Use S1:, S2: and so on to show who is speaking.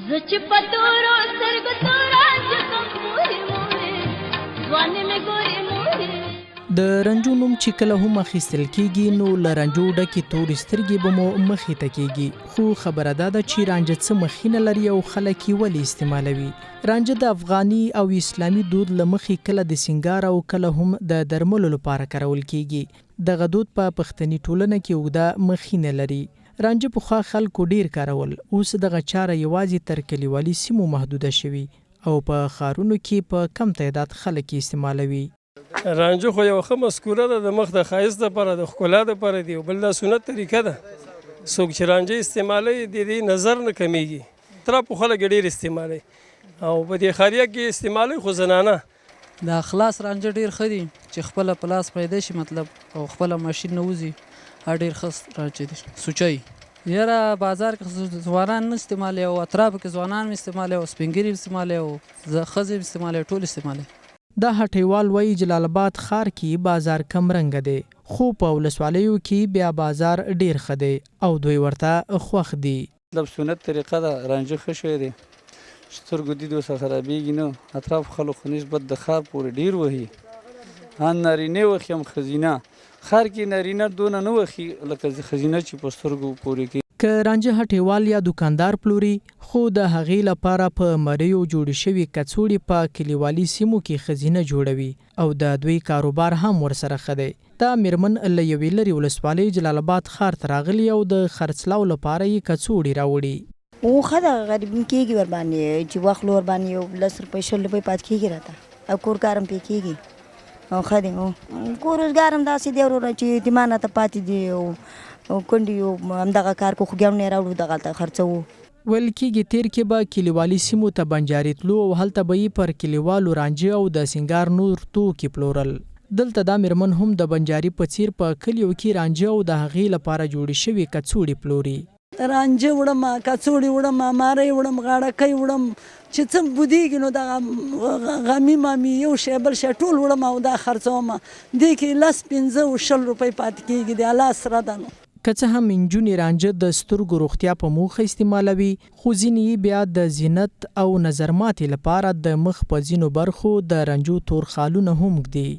S1: زه چې په تورو سترګو تور رانجه کوم مورې ځوانې مې ګورې مورې.
S2: د رنجو نوم چې کله هم اخیستل کیږي نو له رنجو ډکې تورې سترګې به مو مخې ته کیږي، خو خبره دا ده چې رانجه څه مخینه لري او خلک یې ولې استعمالوي. رانجه د افغاني او اسلامي دود له مخې کله د سینګار او کله هم د درملو لپاره کارول کیږي. دغه دود په پښتني ټولنه کې اوږده مخینه لري. رانجه پخوا خلکو ډیر کارول، اوس دغه چاره یوازې تر کلیوالي سیمو محدوده شوي او په ښارونو کې په کم تعداد خلک استعمالوي.
S3: رانجه خو یو ښه مذکوره ده، د مخ د ښایست دپاره د ښکلا دپاره دی، بل دا سنت طریقه ده. څوک چې رانجه استعمالوي د دې نظر نه کمیږي. تراپو خلک ډېر استعمالوي او په دې ښاریه کې استعمالوي، خو زنانه
S4: دا خلاص رانجه ډېر ښه دي چې خپله په لاس پیدا شي مطلب او خپله ماشین نه وځي. ډېر ښه رانجه دي. سوچی یاره بازار کې ځوانان نه استعمالوي او اطرافو کې ځوانان هم استعمالوي او سپین ږیري استعمالوي او ښځې هم استعمالوي، ټول استعمالوي.
S2: دا هټیوال وایي جلال آباد ښار کې بازار کم رنګه دی، خو په ولسوالیو کې بیا بازار ډیر ښه دی او دوی ورته خوښ دي.
S5: مطلب سنت طریقه ده، رانجه ښه شوی دی، سترګو دید ورسره خرابېږي نه، اطراف خلکو نسبت د ښار پورې ډیر وهي. ان نارینه وخي هم ښځینه، ښار کې نارینه دونه نه وخي لکه ښځینه چې په سترګو پورې کوي.
S2: که رانجه هټیوال یا دکاندار پلوري، خو د هغې لپاره په مریو جوړې شوي کڅوړې په کلیوالي سیمو کې ښځینه جوړوي او د دوی کاروبار هم ورسره ښه دی. دا میرمن له یوې لرې ولسوالۍ جلال آباد ښار ته راغلي او د خرڅلاو لپاره یې کڅوړې راوړي.
S6: او ښه ده، غریبین کېږي ورباندې چې واخلو ورباندې یو 10 روپۍ 20 روپۍ پاتې کېږي راته او کور کار هم پرې کېږي او ښه دی. کور روزګار هم داسې دی وروره چې یتیمان راته پاتې دي او کونډې یو همدغه کار کو خو ګیاڼو یې راوړو دغلته خرڅوو.
S2: ویل کېږي تیر کې به کلیوالي سیمو ته بنجاري تلو او هلته به یې پر کلیوالو رانجه او د سینګار نور توکي پلورل. دلته دا میرمن هم د بنجاري په څیر په کلیو کې رانجه او د هغې لپاره جوړې شوي کڅوړې پلوري.
S7: رانجه وړم، کڅوړې وړم، مارۍ وړم، غاړکۍ وړم، چې څه بودیږي نو دغه غمی مامي یو شی بل شی ټول وړم او دا خرڅوم. دې کې 10 15 او 20 روپۍ پاتې کېږي، د الله سره ده. نو
S2: که څه هم نجونې رانجه د سترګو روغتیا په موخه استعمالوي، خو ځینې یې بیا د زینت او نظر ماتې لپاره د مخ په ځینو برخو د رنجو تور خالونه هم ږدي.